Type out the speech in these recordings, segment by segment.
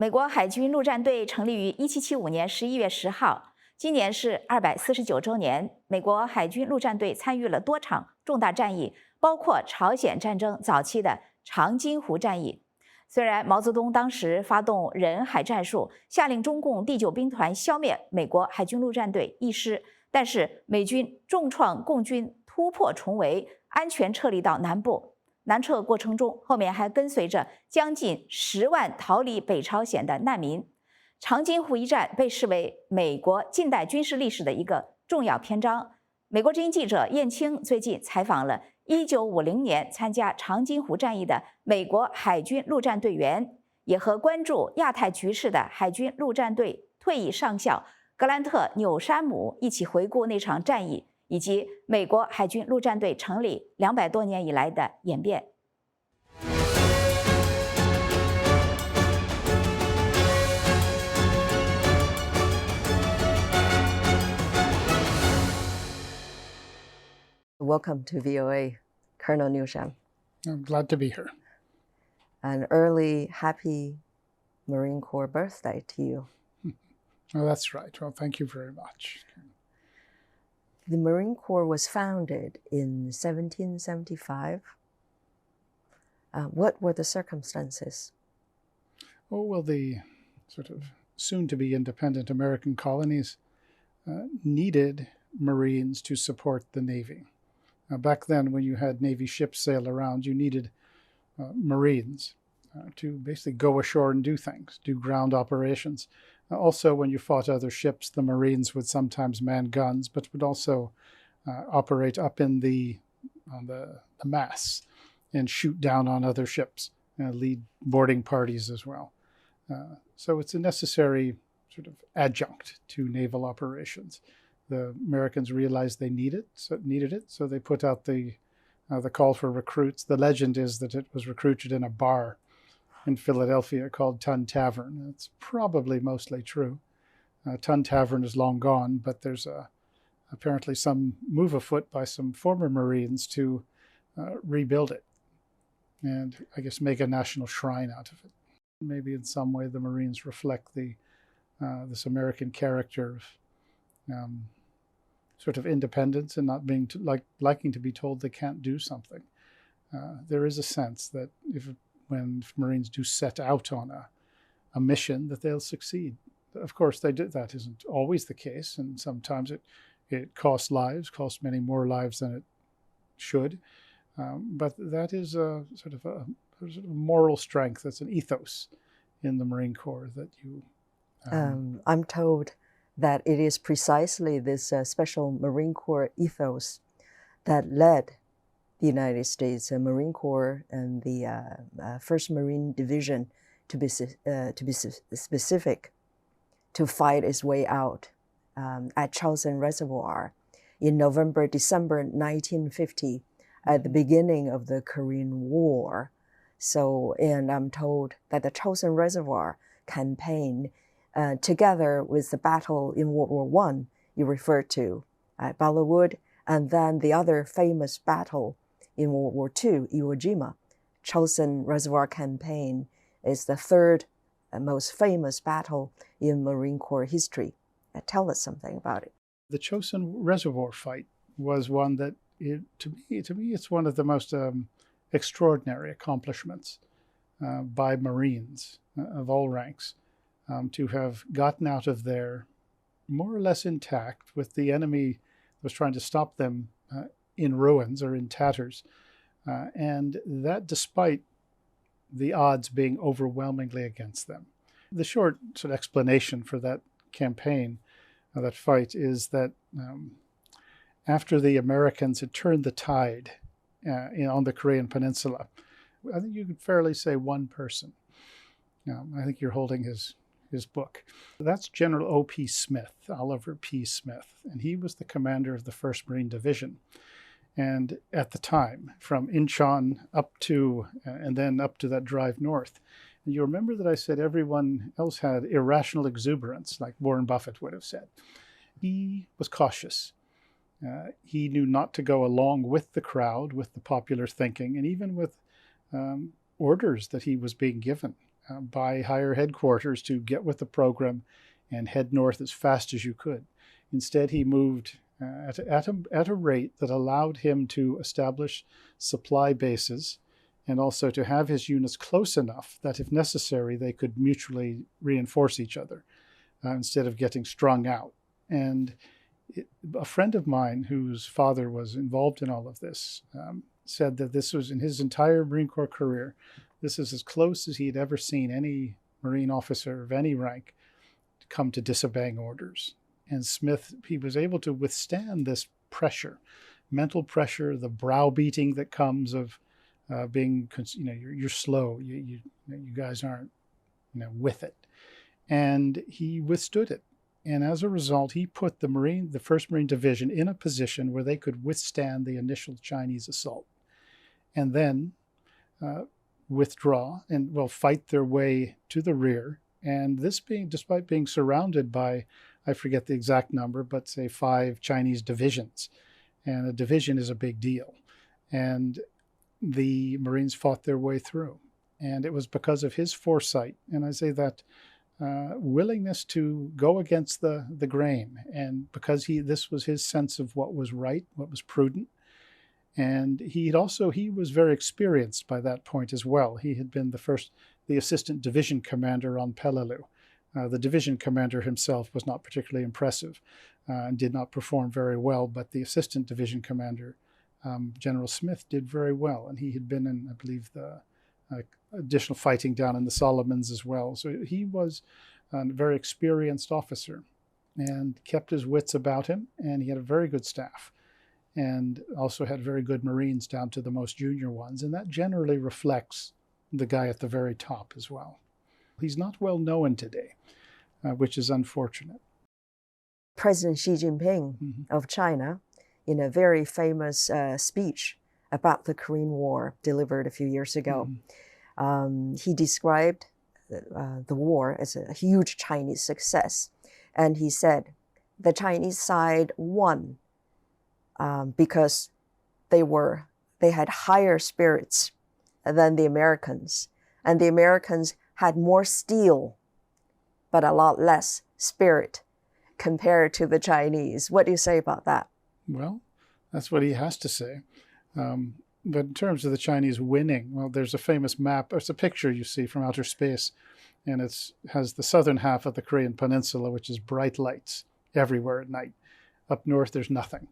美国海军陆战队成立于1775年11月10号，今年是249周年。美国海军陆战队参与了多场重大战役，包括朝鲜战争早期的长津湖战役。虽然毛泽东当时发动人海战术，下令中共第9兵团消灭美国海军陆战队一师，但是美军重创共军，突破重围，安全撤离到南部。南撤过程中，后面还跟随着将近10万逃离北朝鲜的难民。长津湖一战被视为美国近代军事历史的一个重要篇章。美国之音记者燕青最近采访了1950年参加长津湖战役的美国海军陆战队员，也和关注亚太局势的海军陆战队退役上校格兰特、纽山姆一起回顾那场战役，以及美国海军陆战队成立200多年以来的演变。Welcome to VOA, Colonel Newsham. I'm glad to be here. An early happy Marine Corps birthday to you. Oh, that's right. Well, thank you very much. The Marine Corps was founded in 1775. What were the circumstances? Oh, well, the sort of soon-to-be independent American colonies needed Marines to support the Navy. Back then, when you had Navy ships sail around, you needed Marines to basically go ashore and do things, do ground operations. Also, when you fought other ships, the Marines would sometimes man guns, but would also operate up in on the masts and shoot down on other ships, lead boarding parties as well. So it's a necessary sort of adjunct to naval operations. The Americans realized they needed it, so they put out the call for recruits. The legend is that it was recruited in a bar in Philadelphia called Tun Tavern. It's probably mostly true. Tun Tavern is long gone, but there's apparently some move afoot by some former Marines to rebuild it and I guess make a national shrine out of it. Maybe in some way the Marines reflect this American character of sort of independence and not being liking to be told they can't do something. There is a sense that when Marines do set out on a mission, that they'll succeed. Of course, that isn't always the case, and sometimes it costs lives, costs many more lives than it should. But that is a sort of moral strength. That's an ethos in the Marine Corps that you. I'm told that it is precisely this special Marine Corps ethos that led the United States Marine Corps and the 1st Marine Division to be specific, to fight its way out at Chosin Reservoir in December 1950, at the beginning of the Korean War. And I'm told that the Chosin Reservoir campaign, together with the battle in World War I you referred to at Bollywood, and then the other famous battle in World War II, Iwo Jima. Chosin Reservoir campaign is the 3rd most famous battle in Marine Corps history. Tell us something about it. The Chosin Reservoir fight was one that, to me, it's one of the most extraordinary accomplishments by Marines of all ranks. To have gotten out of there more or less intact, with the enemy that was trying to stop them in ruins or in tatters, and that despite the odds being overwhelmingly against them. The short sort of explanation for that campaign, that fight, is that after the Americans had turned the tide on the Korean Peninsula, I think you could fairly say one person. I think you're holding his book. That's General O.P. Smith, Oliver P. Smith, and he was the commander of the 1st Marine Division. And at the time, from Incheon up to, and then up to that drive north, and you remember that I said everyone else had irrational exuberance, like Warren Buffett would have said. He was cautious. He knew not to go along with the crowd, with the popular thinking, and even with orders that he was being given by higher headquarters to get with the program and head north as fast as you could. Instead, he moved at a rate that allowed him to establish supply bases and also to have his units close enough that if necessary, they could mutually reinforce each other instead of getting strung out. And a friend of mine whose father was involved in all of this said that this was, in his entire Marine Corps career, this is as close as he had ever seen any Marine officer of any rank come to disobeying orders. And Smith, he was able to withstand this pressure, mental pressure, the browbeating that comes of being, you're slow, you guys aren't, with it. And he withstood it. And as a result, he put the 1st Marine Division in a position where they could withstand the initial Chinese assault and then withdraw and, fight their way to the rear. And this despite being surrounded by, I forget the exact number, but say 5 Chinese divisions. And a division is a big deal. And the Marines fought their way through. And it was because of his foresight. And I say that willingness to go against the grain, and because this was his sense of what was right, what was prudent. And he was very experienced by that point as well. He had been the assistant division commander on Peleliu. The division commander himself was not particularly impressive and did not perform very well, but the assistant division commander, General Smith, did very well. And he had been in, I believe, the additional fighting down in the Solomons as well. So he was a very experienced officer and kept his wits about him, and he had a very good staff and also had very good Marines down to the most junior ones. And that generally reflects the guy at the very top as well. He's not well known today, which is unfortunate. President Xi Jinping of China, in a very famous speech about the Korean War delivered a few years ago, he described the war as a huge Chinese success. And he said the Chinese side won because they had higher spirits than the Americans. And the Americans had more steel, but a lot less spirit compared to the Chinese. What do you say about that? Well, that's what he has to say. But in terms of the Chinese winning, there's a famous map. It's a picture you see from outer space, and it has the southern half of the Korean peninsula, which is bright lights everywhere at night. Up north, there's nothing.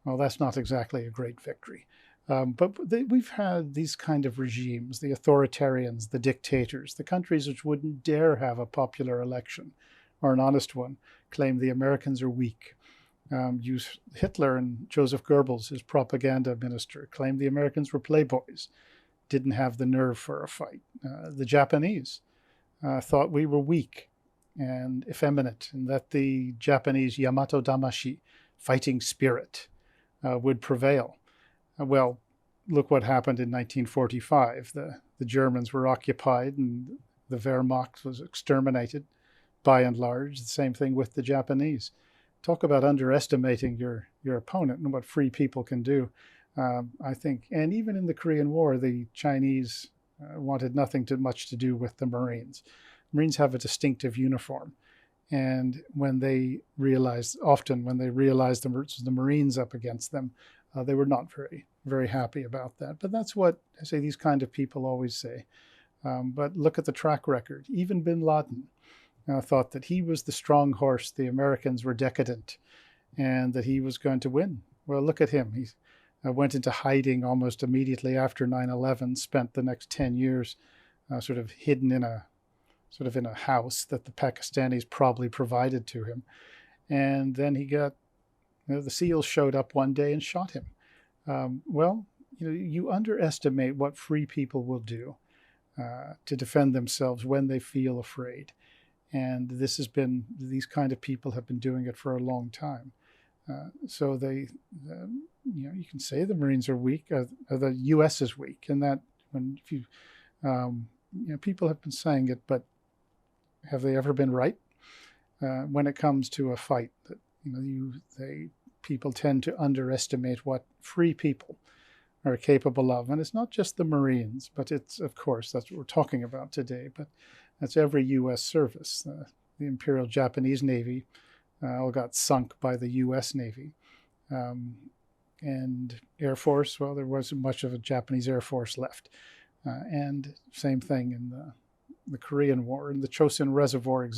Well, that's not exactly a great victory. But we've had these kind of regimes, the authoritarians, the dictators, the countries which wouldn't dare have a popular election or an honest one, claim the Americans are weak. Hitler and Joseph Goebbels, his propaganda minister, claimed the Americans were playboys, didn't have the nerve for a fight. The Japanese thought we were weak and effeminate, and that the Japanese Yamato Damashi, fighting spirit, would prevail. Well, look what happened in 1945. The Germans were occupied and the Wehrmacht was exterminated by and large. The same thing with the Japanese. Talk about underestimating your opponent and what free people can do. I think, and even in the Korean War, the Chinese wanted nothing too much to do with the Marines. Marines have a distinctive uniform. And when they realized the Marines up against them, they were not very, very happy about that. But that's what I say these kind of people always say. But look at the track record. Even bin Laden thought that he was the strong horse, the Americans were decadent, and that he was going to win. Well, look at him. He went into hiding almost immediately after 9/11, spent the next 10 years sort of hidden in a house that the Pakistanis probably provided to him. And then he got, the SEALs showed up one day and shot him. You underestimate what free people will do to defend themselves when they feel afraid. And these kind of people have been doing it for a long time. So you can say the Marines are weak, the U.S. is weak, and that people have been saying it, but have they ever been right? When it comes to a fight, people tend to underestimate what free people are capable of. And it's not just the Marines, but it's, of course, that's what we're talking about today, but that's every U.S. service. The Imperial Japanese Navy all got sunk by the U.S. Navy. And Air Force, well, there wasn't much of a Japanese Air Force left. And same thing in the Korean War and the Chosin Reservoir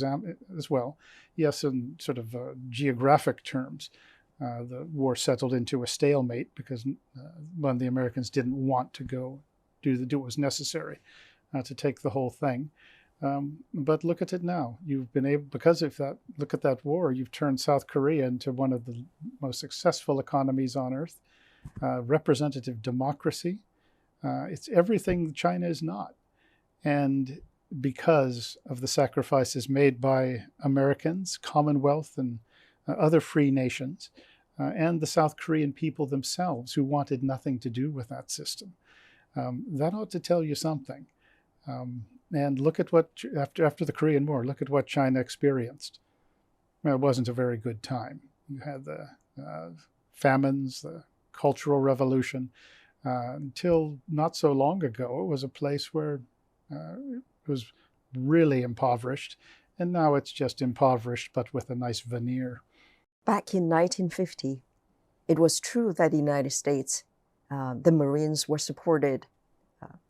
as well. Yes, in sort of geographic terms, the war settled into a stalemate because the Americans didn't want to go do what was necessary to take the whole thing. But look at it now. You've been able, because of that, look at that war, you've turned South Korea into one of the most successful economies on earth, representative democracy. It's everything China is not. And because of the sacrifices made by Americans, Commonwealth, and other free nations, and the South Korean people themselves who wanted nothing to do with that system. That ought to tell you something. And look at what, after the Korean War, look at what China experienced. Well, it wasn't a very good time. You had the famines, the Cultural Revolution. Until not so long ago, it was a place where it was really impoverished. And now it's just impoverished, but with a nice veneer. Back in 1950, it was true that the United States, the Marines were supported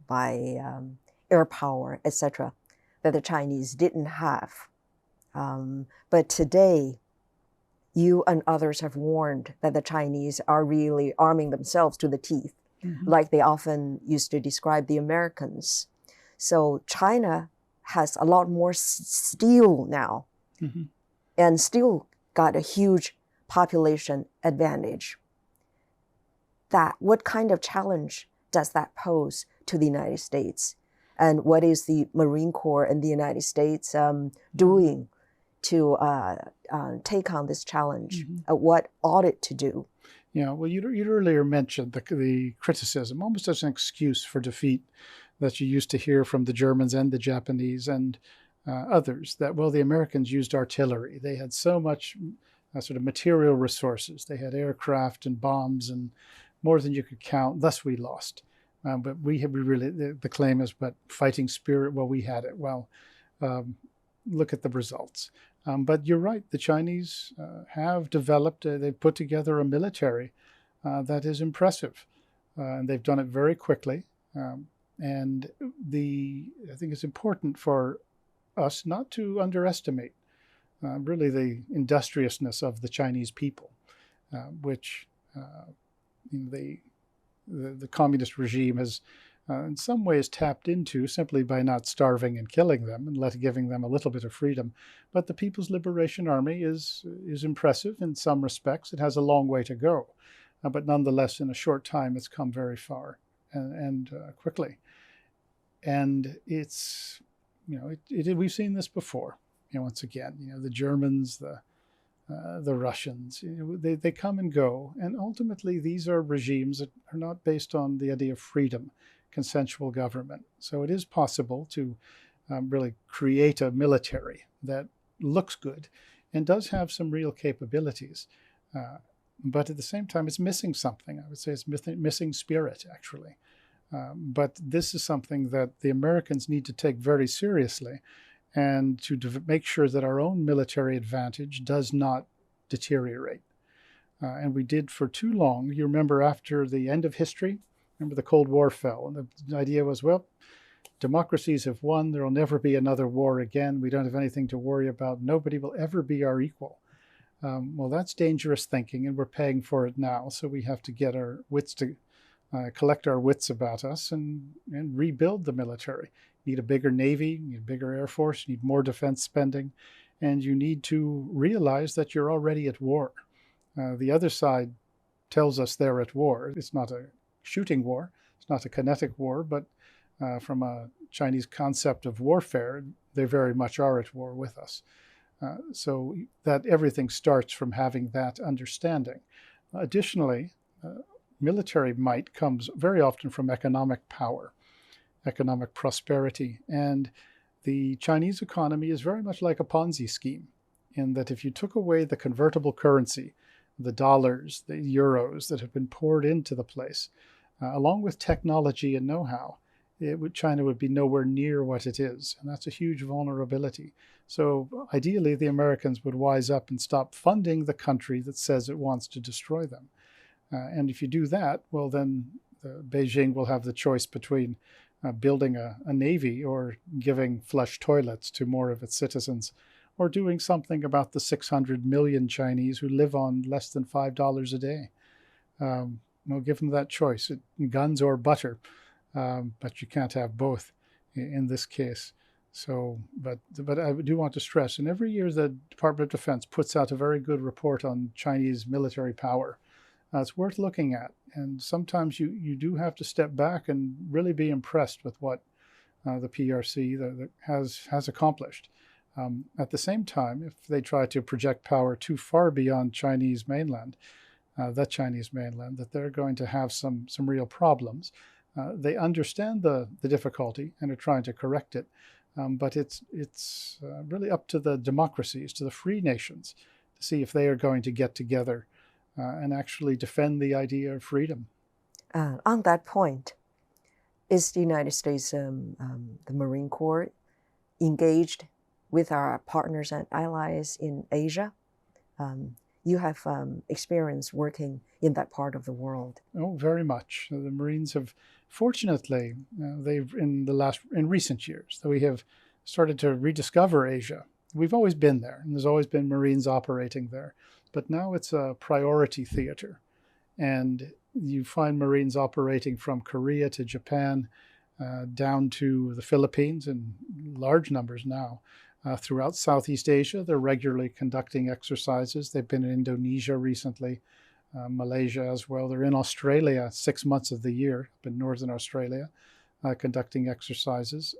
by air power, etc., that the Chinese didn't have. But today, you and others have warned that the Chinese are really arming themselves to the teeth, like they often used to describe the Americans. So China has a lot more steel now, and still got a huge population advantage. What kind of challenge does that pose to the United States? And what is the Marine Corps and the United States doing to take on this challenge? What ought it to do? Yeah, well, you earlier mentioned the criticism, almost as an excuse for defeat, that you used to hear from the Germans and the Japanese and others, that, well, the Americans used artillery. They had so much sort of material resources. They had aircraft and bombs and more than you could count, thus we lost. But the claim is, but fighting spirit, well, we had it. Well, look at the results. But you're right, the Chinese have developed, they've put together a military that is impressive. And they've done it very quickly. And I think it's important for us not to underestimate really the industriousness of the Chinese people, which the communist regime has in some ways tapped into simply by not starving and killing them and giving them a little bit of freedom. But the People's Liberation Army is impressive in some respects. It has a long way to go. But nonetheless, in a short time, it's come very far and quickly. And it's, we've seen this before. Once again, the Germans, the Russians, they come and go. And ultimately, these are regimes that are not based on the idea of freedom, consensual government. So it is possible to really create a military that looks good and does have some real capabilities. But at the same time, it's missing something. I would say it's missing spirit, actually. But this is something that the Americans need to take very seriously, and to make sure that our own military advantage does not deteriorate. And we did for too long. You remember after the end of history, remember the Cold War fell, and the idea was, well, democracies have won. There will never be another war again. We don't have anything to worry about. Nobody will ever be our equal. Well, that's dangerous thinking, and we're paying for it now. So we have to get our wits to collect our wits about us and rebuild the military. You need a bigger Navy, you need a bigger Air Force, you need more defense spending, and you need to realize that you're already at war. The other side tells us they're at war. It's not a shooting war, it's not a kinetic war, but from a Chinese concept of warfare, they very much are at war with us. So that everything starts from having that understanding. Additionally, military might comes very often from economic power, economic prosperity. And the Chinese economy is very much like a Ponzi scheme, in that if you took away the convertible currency, the dollars, the euros that have been poured into the place, along with technology and know-how, China would be nowhere near what it is, and that's a huge vulnerability. So ideally, the Americans would wise up and stop funding the country that says it wants to destroy them. And if you do that, well, then Beijing will have the choice between building a navy or giving flush toilets to more of its citizens, or doing something about the 600 million Chinese who live on less than $5 a day. We'll give them that choice, guns or butter, but you can't have both in this case. So, but I do want to stress, and every year the Department of Defense puts out a very good report on Chinese military power. It's worth looking at, and sometimes you do have to step back and really be impressed with what the PRC has accomplished. At the same time, if they try to project power too far beyond Chinese mainland, that they're going to have some real problems. They understand the difficulty and are trying to correct it, but it's really up to the democracies, to the free nations, to see if they are going to get together and actually defend the idea of freedom. On that point, is the United States, the Marine Corps, engaged with our partners and allies in Asia? You have experience working in that part of the world. Oh, very much. The Marines have, fortunately, in recent years, we have started to rediscover Asia. We've always been there, and there's always been Marines operating there. But now it's a priority theater. And you find Marines operating from Korea to Japan, down to the Philippines in large numbers now. Throughout Southeast Asia, they're regularly conducting exercises. They've been in Indonesia recently, Malaysia as well. They're in Australia 6 months of the year, up in Northern Australia, conducting exercises,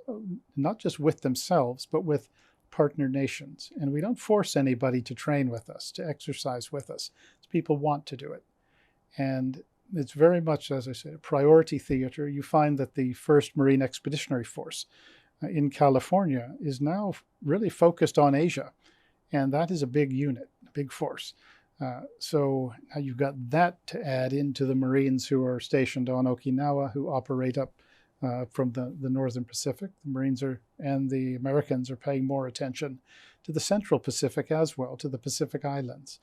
not just with themselves, but with partner nations. And we don't force anybody to train with us, to exercise with us. People want to do it. And it's very much, as I say, a priority theater. You find that the 1st Marine Expeditionary Force in California is now really focused on Asia. And that is a big unit, a big force. So now you've got that to add into the Marines who are stationed on Okinawa, who operate up from the Northern Pacific. The Marines and the Americans are paying more attention to the Central Pacific as well, to the Pacific Islands.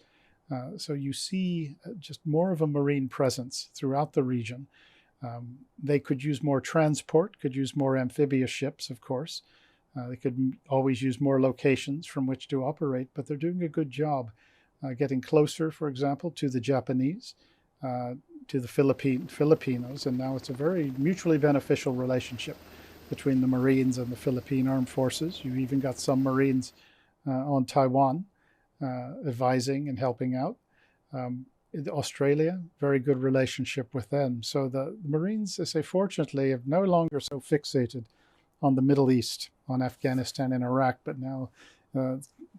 So you see just more of a Marine presence throughout the region. They could use more transport, could use more amphibious ships, of course. They could always use more locations from which to operate, but they're doing a good job getting closer, for example, to the Japanese, to the Filipinos, and now it's a very mutually beneficial relationship between the Marines and the Philippine Armed Forces. You've even got some Marines on Taiwan advising and helping out. Australia, very good relationship with them. So the Marines, I say, fortunately, are no longer so fixated on the Middle East, on Afghanistan and Iraq, but now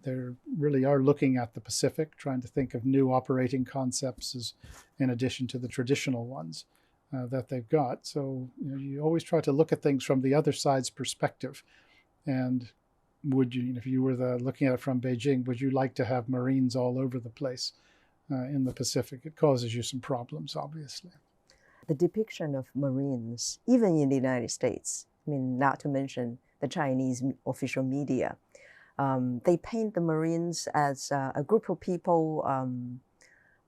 they really are looking at the Pacific, trying to think of new operating concepts in addition to the traditional ones that they've got. So you always try to look at things from the other side's perspective. And would you, if you were looking at it from Beijing, would you like to have Marines all over the place in the Pacific? It causes you some problems, obviously. The depiction of Marines, even in the United States, I mean, not to mention the Chinese official media, they paint the Marines as a group of people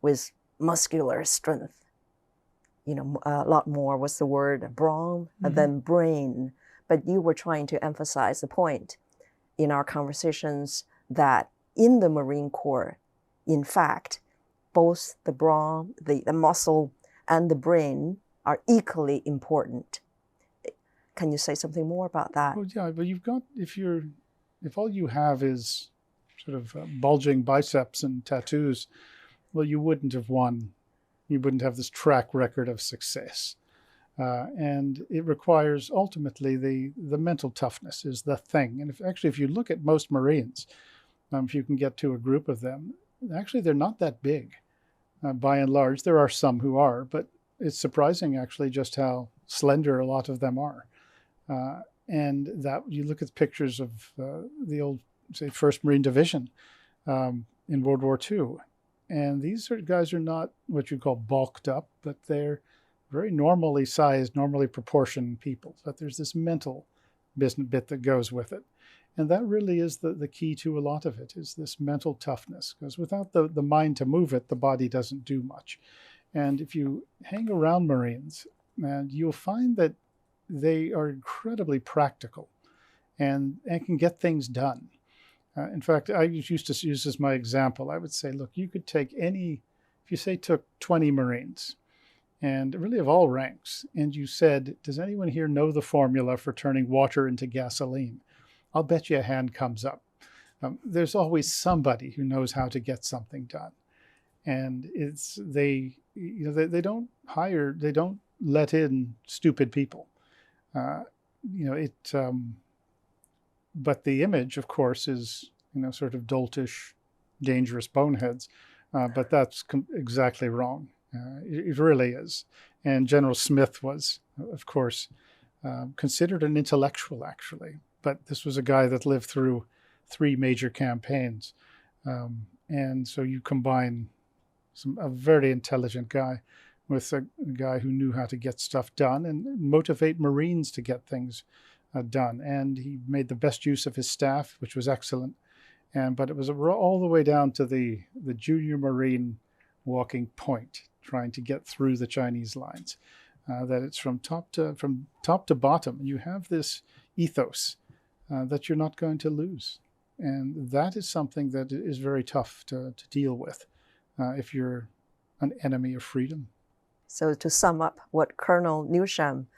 with muscular strength. A lot more, what's the word, brawn than brain. But you were trying to emphasize the point in our conversations that in the Marine Corps, in fact, both the brawn, the muscle, and the brain are equally important. Can you say something more about that? Well, yeah, but you've got, if all you have is sort of bulging biceps and tattoos, well, you wouldn't have won. You wouldn't have this track record of success. And it requires, ultimately, the mental toughness is the thing. And if you look at most Marines, if you can get to a group of them, actually they're not that big. By and large, there are some who are, but it's surprising actually just how slender a lot of them are. And that you look at pictures of the old, say, 1st Marine Division in World War II, and these guys are not what you call bulked up, but they're very normally sized, normally proportioned people, but there's this mental bit that goes with it. And that really is the key to a lot of it, is this mental toughness, because without the mind to move it, the body doesn't do much. And if you hang around Marines, and you'll find that they are incredibly practical and can get things done. In fact, I used to use as my example, I would say, look, you could take if you say took 20 Marines, and really of all ranks, and you said, does anyone here know the formula for turning water into gasoline? I'll bet you a hand comes up. There's always somebody who knows how to get something done. And they don't let in stupid people. But the image, of course, is, sort of doltish, dangerous boneheads. But that's exactly wrong. It really is. And General Smith was, of course, considered an intellectual, actually. But this was a guy that lived through 3 major campaigns. And so you combine a very intelligent guy with a guy who knew how to get stuff done and motivate Marines to get things done. And he made the best use of his staff, which was excellent. But it was all the way down to the junior Marine walking point, trying to get through the Chinese lines. That it's from top to bottom. You have this ethos that you're not going to lose. And that is something that is very tough to deal with if you're an enemy of freedom. So to sum up what Colonel Newsham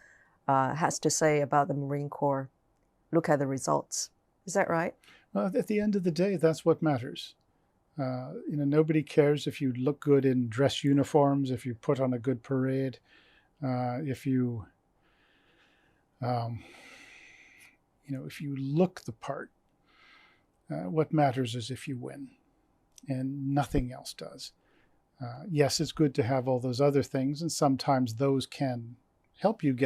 has to say about the Marine Corps, look at the results. Is that right? At the end of the day, that's what matters. Nobody cares if you look good in dress uniforms, if you put on a good parade, if you look the part. What matters is if you win, and nothing else does. Yes, it's good to have all those other things, and sometimes those can help you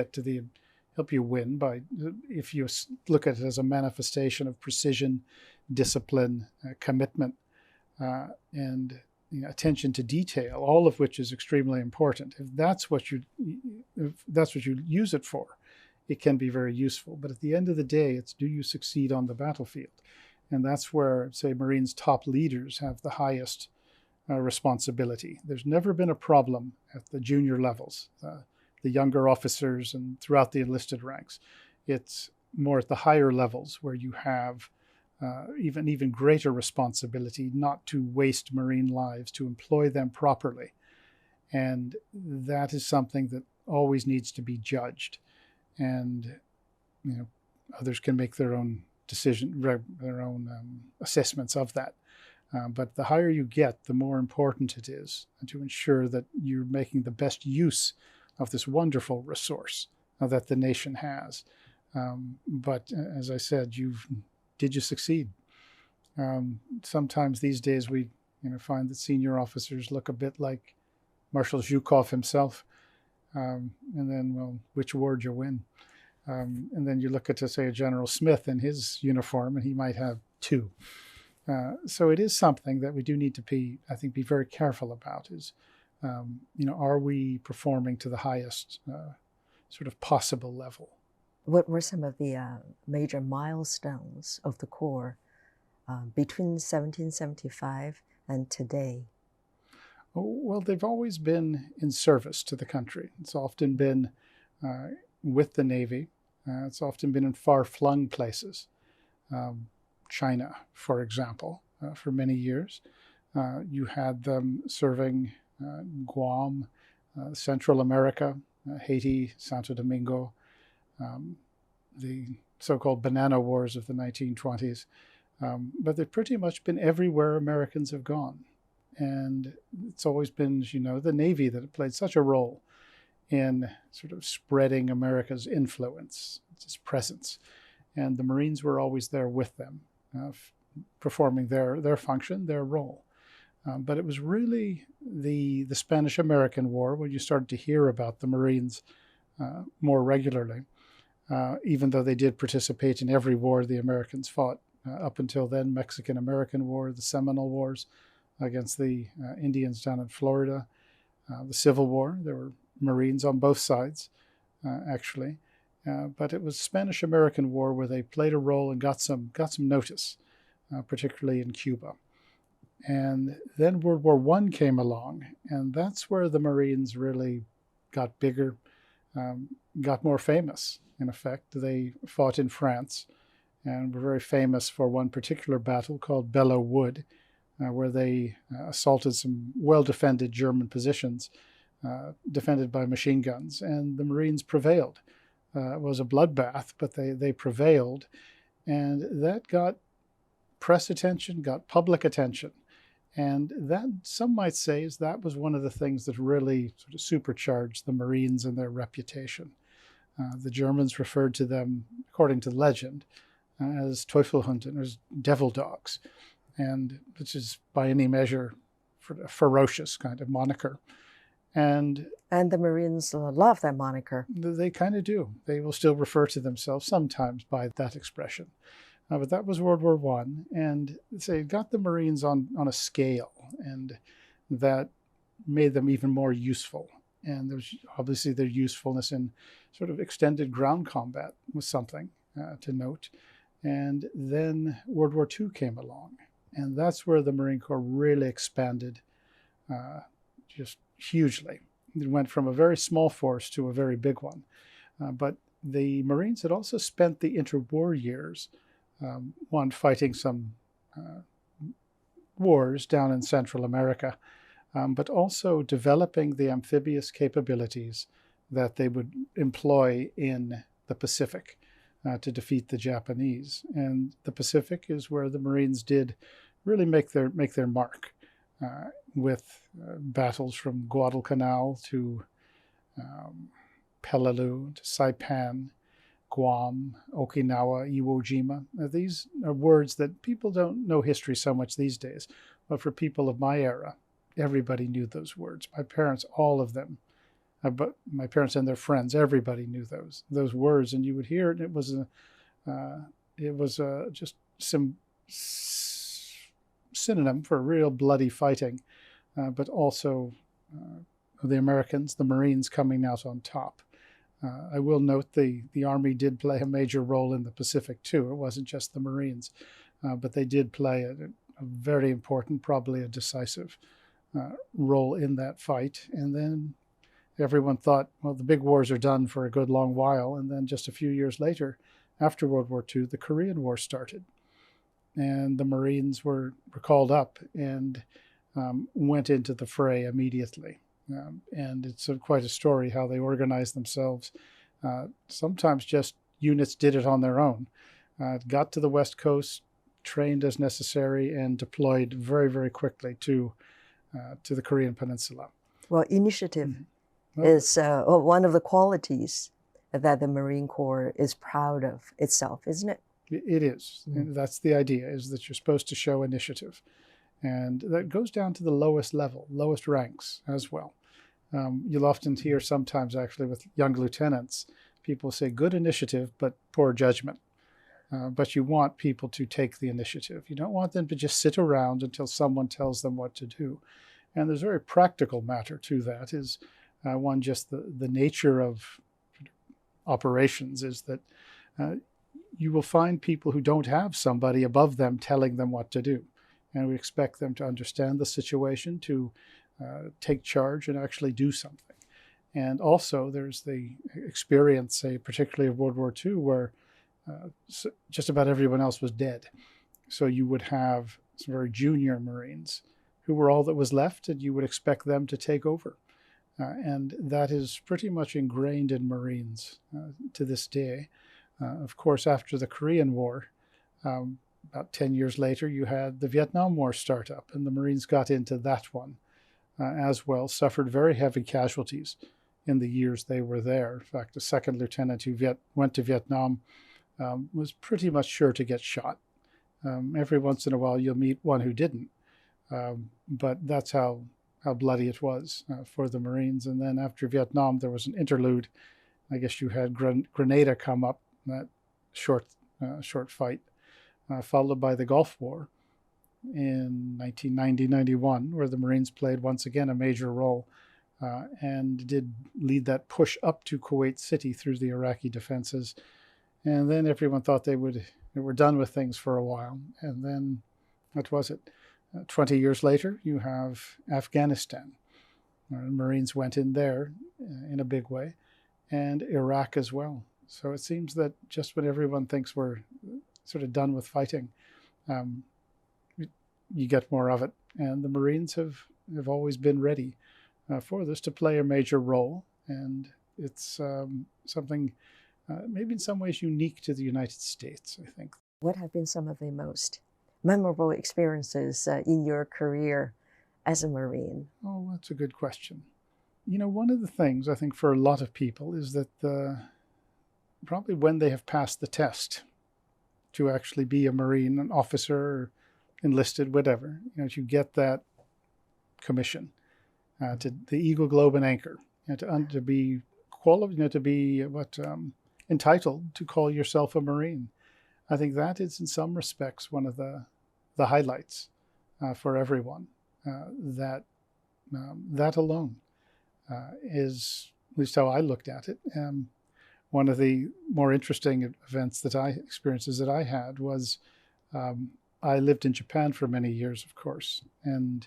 help you win if you look at it as a manifestation of precision, discipline, commitment, and attention to detail, all of which is extremely important. If that's what you use it for, it can be very useful. But at the end of the day, it's, do you succeed on the battlefield? And that's where, say, Marines' top leaders have the highest responsibility. There's never been a problem at the junior levels, the younger officers and throughout the enlisted ranks. It's more at the higher levels where you have even greater responsibility not to waste Marine lives, to employ them properly. And that is something that always needs to be judged. And others can make their own assessments of that. But the higher you get, the more important it is to ensure that you're making the best use of this wonderful resource that the nation has. But as I said, did you succeed? Sometimes these days we find that senior officers look a bit like Marshal Zhukov himself. And then, well, which war did you win? And then you look at, say, a General Smith in his uniform, and he might have 2. So it is something that we do need to be very careful about is, are we performing to the highest sort of possible level? What were some of the major milestones of the Corps between 1775 and today? Well, they've always been in service to the country. It's often been with the Navy. It's often been in far-flung places. China, for example, for many years. You had them serving Guam, Central America, Haiti, Santo Domingo, the so-called banana wars of the 1920s. But they've pretty much been everywhere Americans have gone. And it's always been, the Navy that played such a role in sort of spreading America's influence, its presence. And the Marines were always there with them, performing their function, their role. But it was really the Spanish-American War when you started to hear about the Marines more regularly, even though they did participate in every war the Americans fought up until then, Mexican-American War, the Seminole Wars against the Indians down in Florida, the Civil War. There were Marines on both sides, actually. But it was Spanish-American War where they played a role and got some notice, particularly in Cuba. And then World War I came along, and that's where the Marines really got bigger, got more famous, in effect. They fought in France and were very famous for one particular battle called Belleau Wood, where they assaulted some well-defended German positions, defended by machine guns, and the Marines prevailed. It was a bloodbath, but they prevailed, and that got press attention, got public attention. And that, some might say, is that was one of the things that really sort of supercharged the Marines and their reputation. The Germans referred to them, according to legend, as Teufelhunden, as devil dogs, and which is by any measure a ferocious kind of moniker. And the Marines love that moniker. They kind of do. They will still refer to themselves sometimes by that expression. But that was World War I, and they got the Marines on a scale, and that made them even more useful. And there's obviously their usefulness in sort of extended ground combat was something to note. And then World War II came along, and that's where the Marine Corps really expanded just hugely. It went from a very small force to a very big one. But the Marines had also spent the interwar years, one fighting some wars down in Central America, but also developing the amphibious capabilities that they would employ in the Pacific to defeat the Japanese. And the Pacific is where the Marines did really make their mark, with battles from Guadalcanal to Peleliu to Saipan, Guam, Okinawa, Iwo Jima. Now, these are words that people don't know history so much these days, but for people of my era, everybody knew those words. My parents, all of them, but my parents and their friends, everybody knew those words, and you would hear it. And it was just some synonym for real bloody fighting, but also the Americans, the Marines, coming out on top. I will note the Army did play a major role in the Pacific too. It wasn't just the Marines, but they did play a very important, probably a decisive role in that fight. And then everyone thought, well, the big wars are done for a good long while. And then just a few years later, after World War II, the Korean War started. And the Marines were called up and went into the fray immediately. And it's quite a story how they organized themselves. Sometimes just units did it on their own. Got to the West Coast, trained as necessary, and deployed very, very quickly to the Korean Peninsula. Well, initiative is one of the qualities that the Marine Corps is proud of itself, isn't it? It is. And that's the idea, is that you're supposed to show initiative. And that goes down to the lowest level, lowest ranks as well. You'll often hear sometimes, actually, with young lieutenants, people say good initiative, but poor judgment. But you want people to take the initiative. You don't want them to just sit around until someone tells them what to do. And there's a very practical matter to that, is one, just the nature of operations is that you will find people who don't have somebody above them telling them what to do. And we expect them to understand the situation, to take charge and actually do something. And also there's the experience, say, particularly of World War II, where just about everyone else was dead. So you would have some very junior Marines who were all that was left, and you would expect them to take over. And that is pretty much ingrained in Marines to this day. Of course, after the Korean War, about 10 years later, you had the Vietnam War start up, and the Marines got into that one as well, suffered very heavy casualties in the years they were there. In fact, a second lieutenant who went to Vietnam was pretty much sure to get shot. Every once in a while, you'll meet one who didn't, but that's how bloody it was for the Marines. And then after Vietnam, there was an interlude. I guess you had Grenada come up, that short fight, followed by the Gulf War in 1990-91, where the Marines played once again a major role and did lead that push up to Kuwait City through the Iraqi defenses. And then everyone thought they were done with things for a while. And then, what was it? 20 years later, you have Afghanistan. Marines went in there in a big way, and Iraq as well. So it seems that just when everyone thinks we're sort of done with fighting, you get more of it. And the Marines have always been ready for this, to play a major role. And it's something maybe in some ways unique to the United States, I think. What have been some of the most memorable experiences in your career as a Marine? Oh, that's a good question. You know, one of the things I think for a lot of people is that probably when they have passed the test to actually be a Marine, an officer, or enlisted, whatever, you know, to get that commission, to the Eagle, Globe, and Anchor, to be qualified, to be entitled to call yourself a Marine. I think that is, in some respects, one of the highlights for everyone. That alone is, at least how I looked at it. One of the more interesting experiences that I had was I lived in Japan for many years, of course, and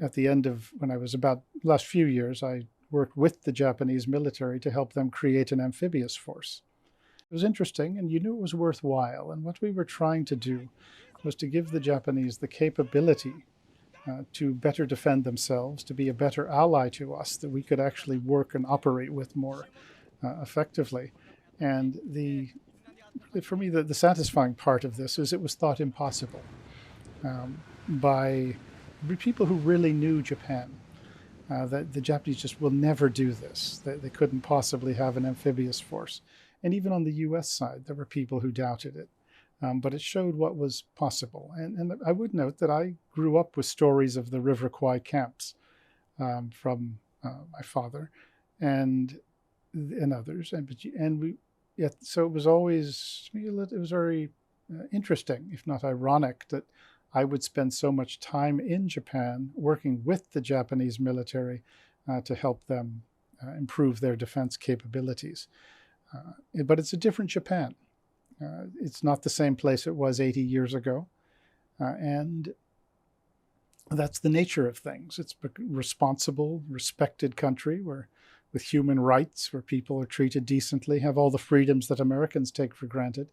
at the end of when I was about the last few years, I worked with the Japanese military to help them create an amphibious force. It was interesting, and you knew it was worthwhile. And what we were trying to do was to give the Japanese the capability to better defend themselves, to be a better ally to us, that we could actually work and operate with more effectively. And for me, the satisfying part of this is it was thought impossible by people who really knew Japan, that the Japanese just will never do this. They couldn't possibly have an amphibious force. And even on the U.S. side, there were people who doubted it. But it showed what was possible. And I would note that I grew up with stories of the River Kwai camps from my father and others. So it was always, it was very interesting, if not ironic, that I would spend so much time in Japan working with the Japanese military to help them improve their defense capabilities. But it's a different Japan. It's not the same place it was 80 years ago. And that's the nature of things. It's a responsible, respected country with human rights, where people are treated decently, have all the freedoms that Americans take for granted.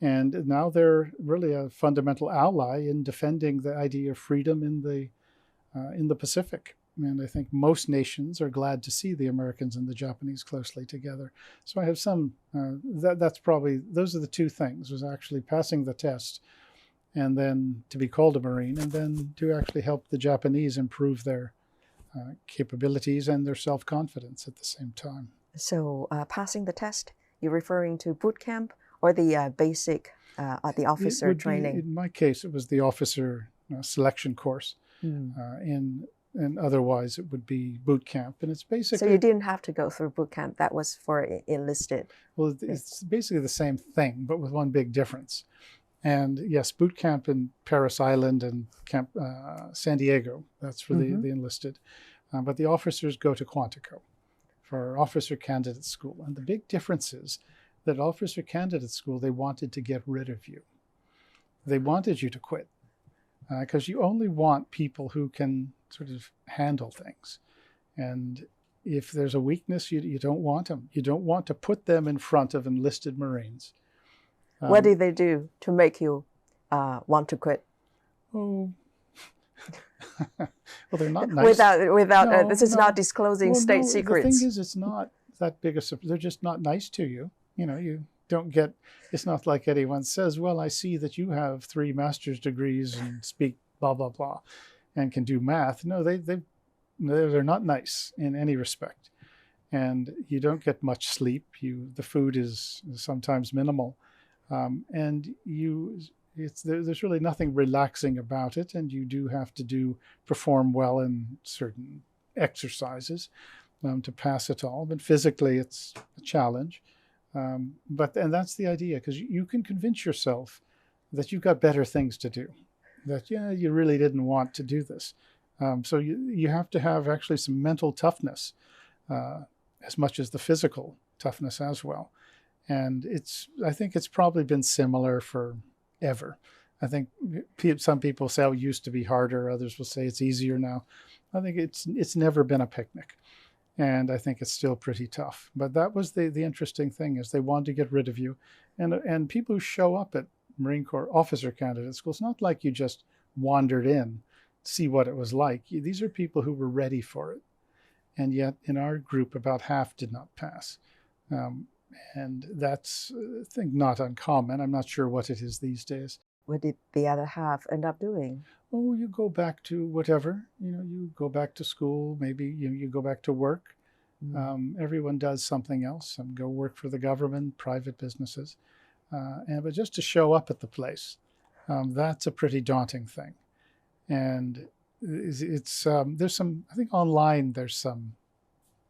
And now they're really a fundamental ally in defending the idea of freedom in the Pacific. And I think most nations are glad to see the Americans and the Japanese closely together. So I have some, that's probably, those are the two things, was actually passing the test and then to be called a Marine, and then to actually help the Japanese improve their capabilities and their self-confidence at the same time. So passing the test, you're referring to boot camp or the basic, the officer training? In my case, it was the officer selection course. And otherwise it would be boot camp. And it's basically... So you didn't have to go through boot camp. That was for enlisted. Well, it's basically the same thing, but with one big difference. And yes, boot camp in Paris Island and Camp San Diego, that's for the enlisted. But the officers go to Quantico for officer candidate school. And the big difference is that officer candidate school, they wanted to get rid of you. They wanted you to quit. Because you only want people who can sort of handle things. And if there's a weakness, you don't want them. You don't want to put them in front of enlisted Marines. What did they do to make you want to quit? Oh, well, they're not nice. This is not disclosing state secrets. The thing is, it's not that big a surprise. They're just not nice to you. You know, you don't get, it's not like anyone says, well, I see that you have 3 master's degrees and speak blah, blah, blah, and can do math. No, they're not nice in any respect. And you don't get much sleep. The food is sometimes minimal. And there's really nothing relaxing about it. And you do have to perform well in certain exercises to pass it all. But physically, it's a challenge. And that's the idea, because you can convince yourself that you've got better things to do, that, yeah, you really didn't want to do this. So you have to have actually some mental toughness as much as the physical toughness as well. And I think it's probably been similar forever. I think some people say, oh, it used to be harder. Others will say it's easier now. I think it's never been a picnic. And I think it's still pretty tough. But that was the interesting thing, is they wanted to get rid of you. And people who show up at Marine Corps officer candidate school, it's not like you just wandered in to see what it was like. These are people who were ready for it. And yet in our group, about half did not pass. And that's, I think, not uncommon. I'm not sure what it is these days. What did the other half end up doing? Oh, you go back to whatever, you go back to school, maybe you go back to work. Everyone does something else. Some go work for the government, private businesses. But just to show up at the place, that's a pretty daunting thing. And it's there's some, I think online there's some,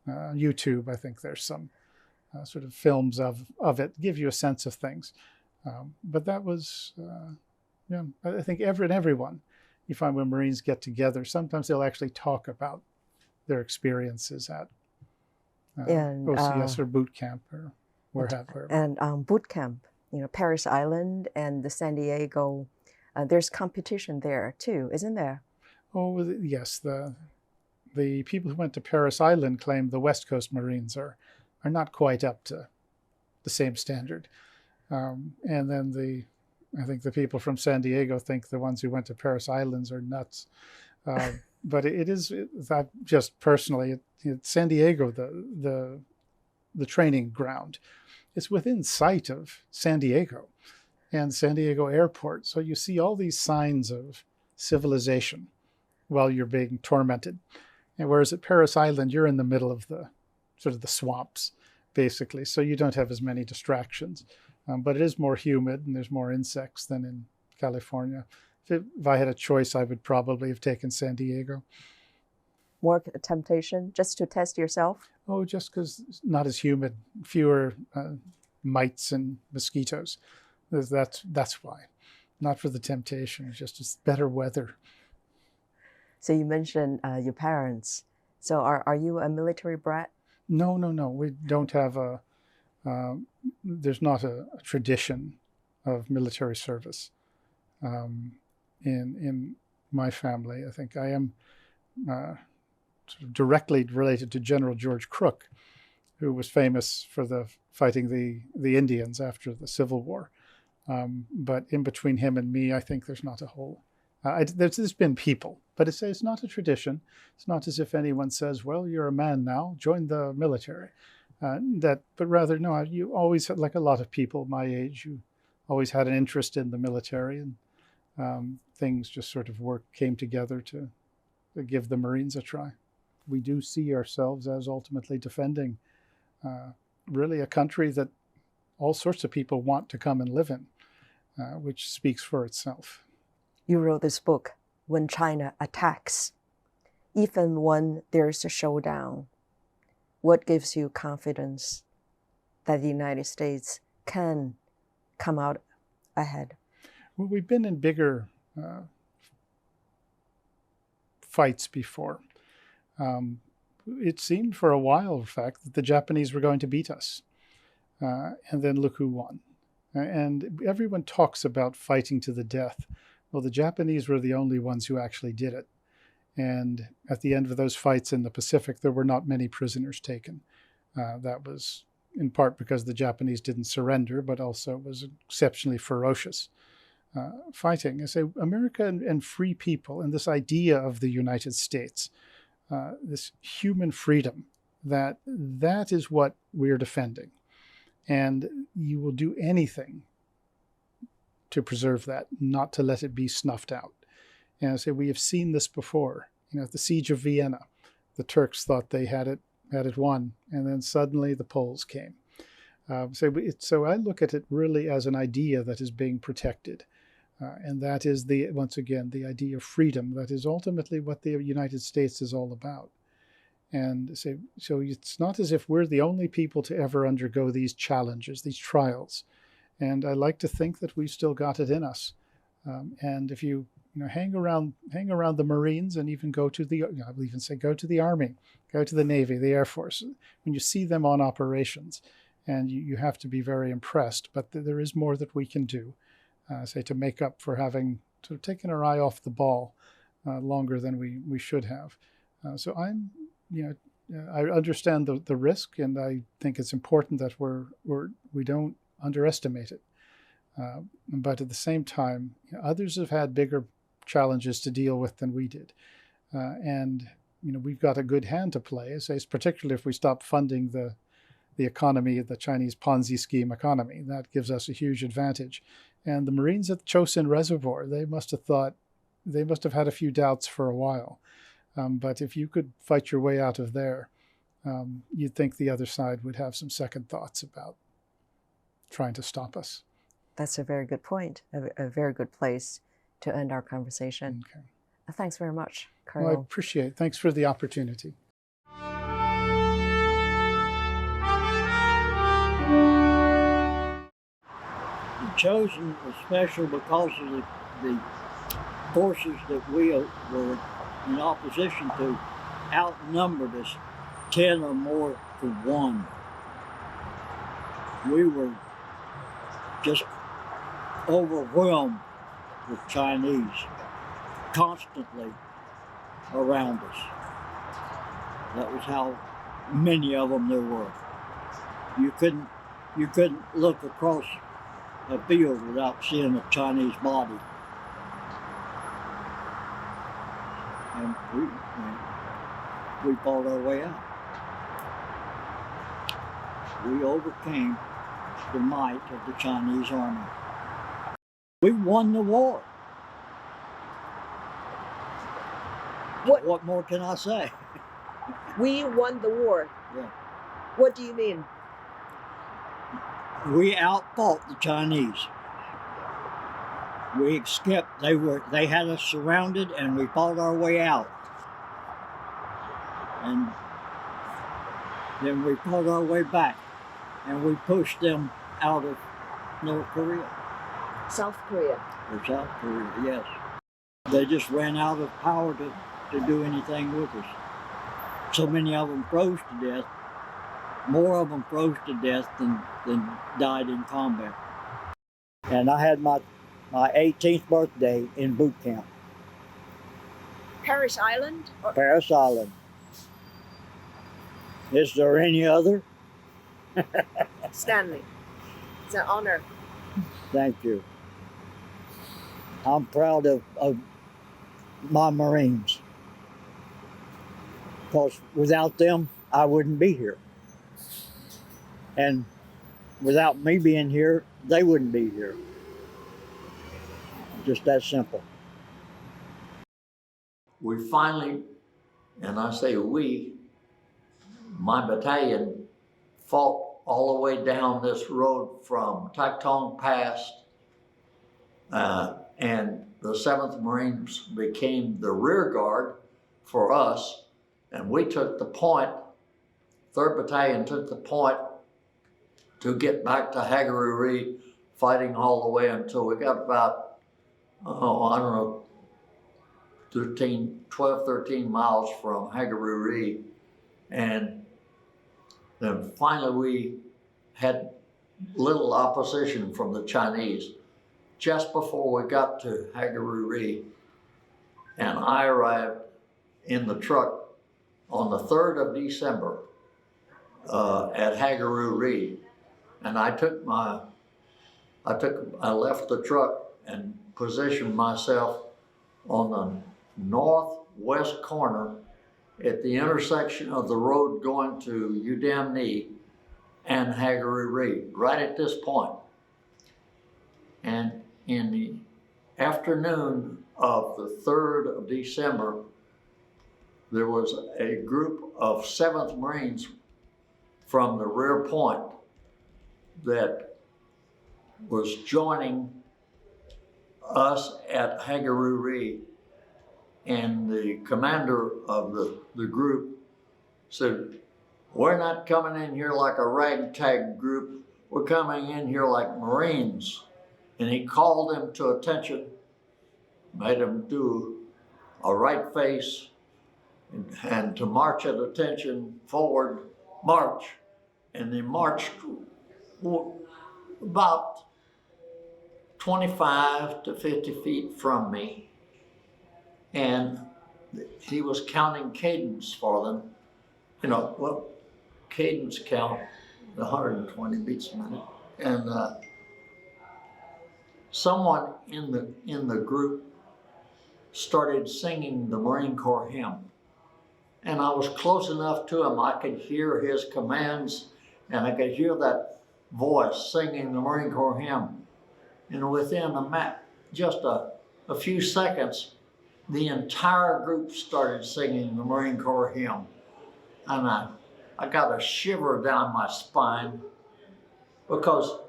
YouTube, I think there's some sort of films of it, give you a sense of things. But that was, I think everyone, you find when Marines get together, sometimes they'll actually talk about their experiences at OCS or boot camp or wherever. And boot camp, Paris Island and the San Diego, there's competition there too, isn't there? Oh, yes. The people who went to Paris Island claim the West Coast Marines are not quite up to the same standard. And then I think the people from San Diego think the ones who went to Paris Islands are nuts. But it is, just personally, San Diego, the training ground, it's within sight of San Diego and San Diego Airport. So you see all these signs of civilization while you're being tormented. And whereas at Paris Island, you're in the middle of the swamps, basically. So you don't have as many distractions. But it is more humid and there's more insects than in California. If I had a choice, I would probably have taken San Diego. More temptation just to test yourself? Oh, just because it's not as humid, fewer mites and mosquitoes. That's why. Not for the temptation, it's better weather. So you mentioned your parents. So are you a military brat? No. We don't have there's not a tradition of military service in my family. I think I am sort of directly related to General George Crook, who was famous for fighting the Indians after the Civil War. But in between him and me, I think there's not a whole. There's been people, but it's not a tradition. It's not as if anyone says, well, you're a man now, join the military. But rather, no, you always had, like a lot of people my age, you always had an interest in the military, and things just sort of came together to give the Marines a try. We do see ourselves as ultimately defending really a country that all sorts of people want to come and live in, which speaks for itself. You wrote this book, When China Attacks. Even when there's a showdown, what gives you confidence that the United States can come out ahead? Well, we've been in bigger fights before. It seemed for a while, in fact, that the Japanese were going to beat us. And then look who won. And everyone talks about fighting to the death. Well, the Japanese were the only ones who actually did it. And at the end of those fights in the Pacific, there were not many prisoners taken. That was in part because the Japanese didn't surrender, but also it was exceptionally ferocious fighting. I say America and free people, and this idea of the United States, this human freedom, that is what we're defending. And you will do anything to preserve that, not to let it be snuffed out. And I say we have seen this before. At the Siege of Vienna, the Turks thought they had it won, and then suddenly the Poles came. So I look at it really as an idea that is being protected, and that is once again the idea of freedom. That is ultimately what the United States is all about. And so it's not as if we're the only people to ever undergo these challenges, these trials. And I like to think that we've still got it in us. And if you hang around the Marines, and even go to the, I will even say go to the Army, go to the Navy, the Air Force. When you see them on operations, and you have to be very impressed. But there is more that we can do, say, to make up for having sort of taken our eye off the ball longer than we should have. So I understand the risk, and I think it's important that we don't underestimate it. But at the same time, others have had bigger challenges to deal with than we did, and we've got a good hand to play. Particularly if we stop funding the economy, the Chinese Ponzi scheme economy, that gives us a huge advantage. And the Marines at the Chosin Reservoir, they must have had a few doubts for a while. But if you could fight your way out of there, you'd think the other side would have some second thoughts about trying to stop us. That's a very good point, a very good place to end our conversation. Okay. Thanks very much, Colonel. Well, I appreciate it. Thanks for the opportunity. The Chosin was special because of the forces that we were in opposition to outnumbered us 10 or more to 1. We were just overwhelmed with Chinese constantly around us. That was how many of them there were. You couldn't look across a field without seeing a Chinese body. And we fought our way out. We overcame the might of the Chinese army. We won the war. What more can I say? We won the war. Yeah. What do you mean? We outfought the Chinese. We escaped. They had us surrounded, and we fought our way out. And then we fought our way back, and we pushed them out of North Korea. South Korea. Or South Korea, yes. They just ran out of power to do anything with us. So many of them froze to death. More of them froze to death than died in combat. And I had my 18th birthday in boot camp. Paris Island? Paris Island. Is there any other? Stanley. It's an honor. Thank you. I'm proud of my Marines. Because without them, I wouldn't be here. And without me being here, they wouldn't be here. Just that simple. We finally, and I say we, my battalion fought all the way down this road from Tactong Pass, and the 7th Marines became the rear guard for us, and we took the point, 3rd Battalion took the point to get back to Hagaruri, fighting all the way until we got about, I don't know, 12, 13 miles from Hagaruri. And then finally we had little opposition from the Chinese just before we got to Hagaruri. And I arrived in the truck on the 3rd of December at Hagaruri. And I left the truck and positioned myself on the northwest corner at the intersection of the road going to Udamni and Hagaruri, right at this point. And in the afternoon of the 3rd of December, there was a group of 7th Marines from the rear point that was joining us at Hagaruri, and the commander of the group said, "We're not coming in here like a ragtag group, we're coming in here like Marines." And he called them to attention, made them do a right face and to march at attention, forward, march. And they marched about 25 to 50 feet from me. And he was counting cadence for them. You know, well, cadence count, 120 beats a minute. And someone in the group started singing the Marine Corps hymn. And I was close enough to him, I could hear his commands, and I could hear that voice singing the Marine Corps hymn. And within just a few seconds, the entire group started singing the Marine Corps hymn. And I got a shiver down my spine because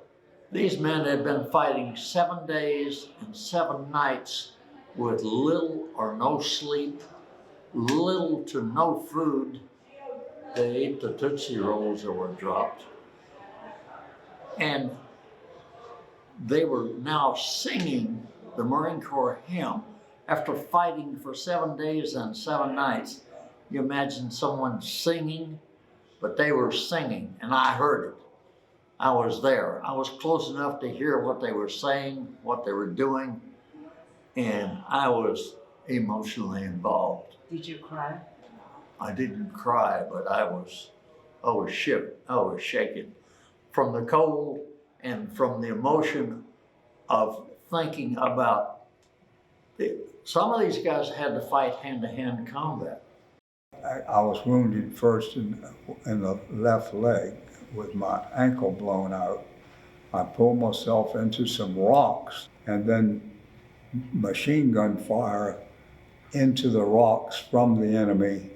these men had been fighting 7 days and 7 nights with little or no sleep, little to no food. They ate the Tootsie Rolls that were dropped. And they were now singing the Marine Corps hymn after fighting for 7 days and 7 nights. You imagine someone singing, but they were singing, and I heard it. I was there. I was close enough to hear what they were saying, what they were doing, and I was emotionally involved. Did you cry? I didn't cry, but I was shaken from the cold and from the emotion of thinking about some of these guys had to fight hand-to-hand combat. I was wounded first in the left leg with my ankle blown out. I pulled myself into some rocks, and then machine gun fire into the rocks from the enemy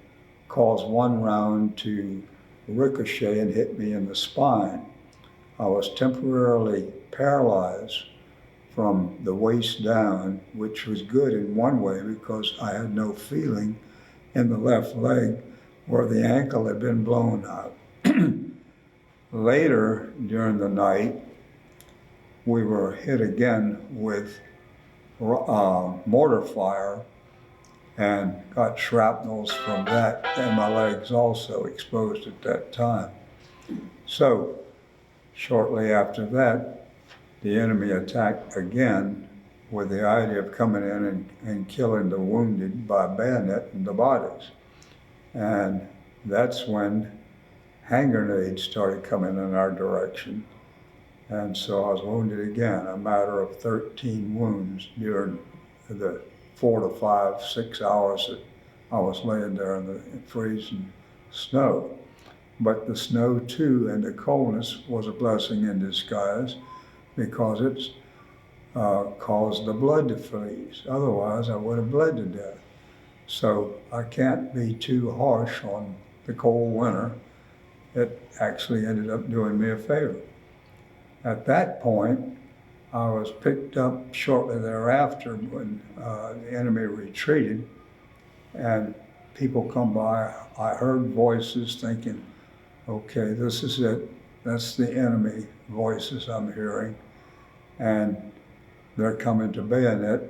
caused one round to ricochet and hit me in the spine. I was temporarily paralyzed from the waist down, which was good in one way because I had no feeling in the left leg where the ankle had been blown out. Later during the night, we were hit again with mortar fire and got shrapnels from that, and my legs also exposed at that time. So shortly after that, the enemy attacked again with the idea of coming in and killing the wounded by bayonet in the bodies. And that's when hand grenades started coming in our direction. And so I was wounded again, a matter of 13 wounds during the 4 to 5, 6 hours that I was laying there in the freezing snow. But the snow too and the coldness was a blessing in disguise because it's caused the blood to freeze. Otherwise I would have bled to death. So I can't be too harsh on the cold winter. It actually ended up doing me a favor. At that point, I was picked up shortly thereafter when the enemy retreated, and people come by. I heard voices thinking, okay, this is it. That's the enemy voices I'm hearing. And they're coming to bayonet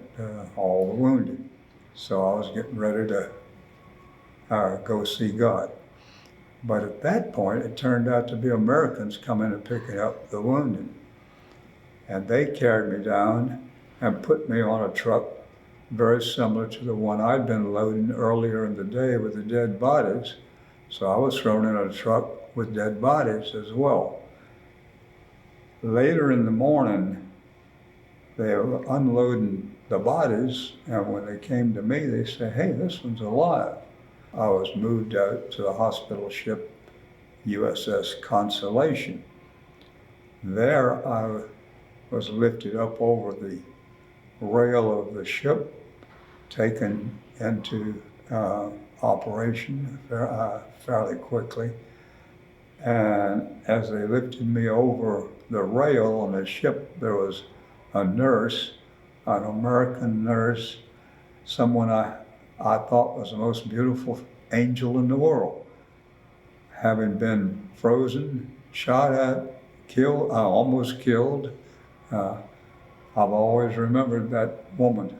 all the wounded. So I was getting ready to go see God. But at that point, it turned out to be Americans coming and picking up the wounded. And they carried me down and put me on a truck very similar to the one I'd been loading earlier in the day with the dead bodies. So I was thrown in a truck with dead bodies as well. Later in the morning, they were unloading the bodies, and when they came to me, they said, hey, this one's alive. I was moved out to the hospital ship USS Consolation. There I was lifted up over the rail of the ship, taken into operation fairly quickly. And as they lifted me over the rail on the ship, there was a nurse, an American nurse, someone I thought was the most beautiful angel in the world. Having been frozen, shot at, killed, almost killed, I've always remembered that woman